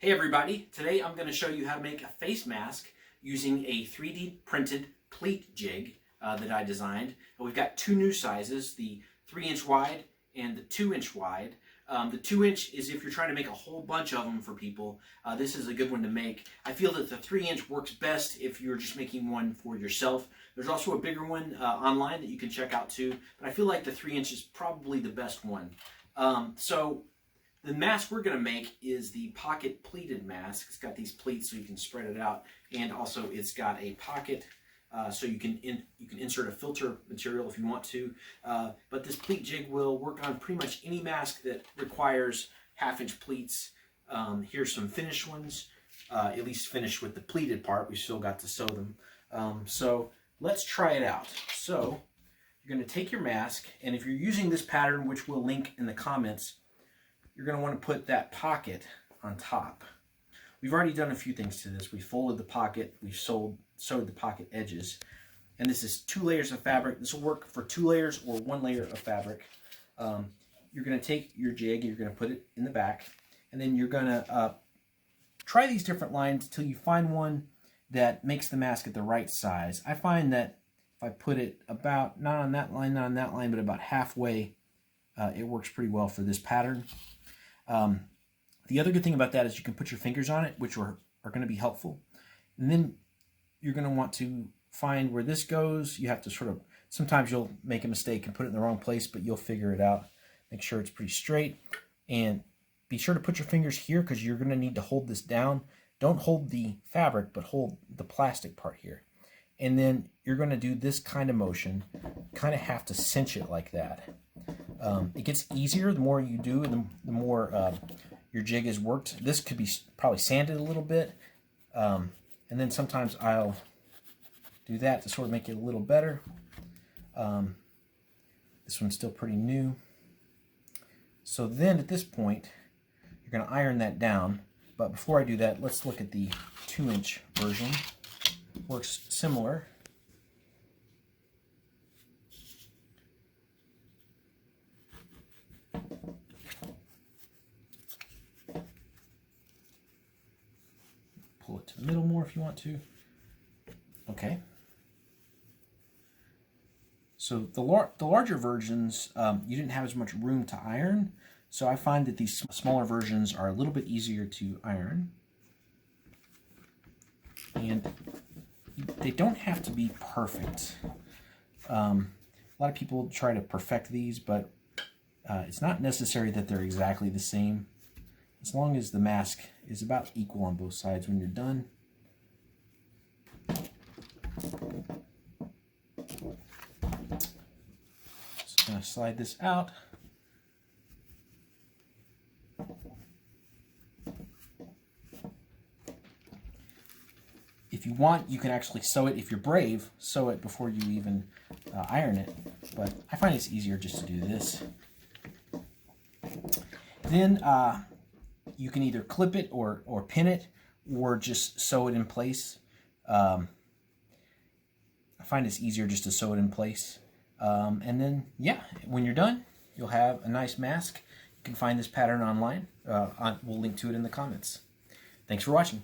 Hey everybody, today I'm going to show you how to make a face mask using a 3D printed pleat jig that I designed. And we've got two new sizes, the 3-inch wide and the 2-inch wide. The 2-inch is if you're trying to make a whole bunch of them for people. This is a good one to make. I feel that the 3-inch works best if you're just making one for yourself. There's also a bigger one online that you can check out too, but I feel like the 3-inch is probably the best one. The mask we're going to make is the pocket pleated mask. It's got these pleats so you can spread it out, and also it's got a pocket so you can insert a filter material if you want to. But this pleat jig will work on pretty much any mask that requires 1/2-inch pleats. Here's some finished ones, at least finished with the pleated part. We still got to sew them. So let's try it out. So you're going to take your mask, and if you're using this pattern, which we'll link in the comments, you're going to want to put that pocket on top. We've already done a few things to this. We folded the pocket, we've sewed the pocket edges, and this is 2 layers of fabric. This will work for 2 layers or 1 layer of fabric. You're going to take your jig, you're going to put it in the back, and then you're going to try these different lines until you find one that makes the mask at the right size. I find that if I put it about, not on that line, but about halfway, it works pretty well for this pattern. The other good thing about that is you can put your fingers on it, which are going to be helpful. And then you're going to want to find where this goes. You have to sort of, sometimes you'll make a mistake and put it in the wrong place, but you'll figure it out. Make sure it's pretty straight. And be sure to put your fingers here because you're going to need to hold this down. Don't hold the fabric, but hold the plastic part here. And then you're going to do this kind of motion. Kind of have to cinch it like that. It gets easier the more you do, and the more your jig is worked. This could be probably sanded a little bit, and then sometimes I'll do that to sort of make it a little better. This one's still pretty new. So then at this point, you're going to iron that down. But before I do that, let's look at the 2-inch version. Works similar. Pull it to the middle more if you want to. Okay. So the larger versions, you didn't have as much room to iron, so I find that these smaller versions are a little bit easier to iron. And they don't have to be perfect. A lot of people try to perfect these, but it's not necessary that they're exactly the same. As long as the mask is about equal on both sides when you're done. Just going to slide this out. If you want, you can actually sew it. If you're brave, sew it before you even iron it. But I find it's easier just to do this. Then you can either clip it or pin it, or just sew it in place. I find it's easier just to sew it in place. And then, yeah, when you're done, you'll have a nice mask. You can find this pattern online. We'll link to it in the comments. Thanks for watching.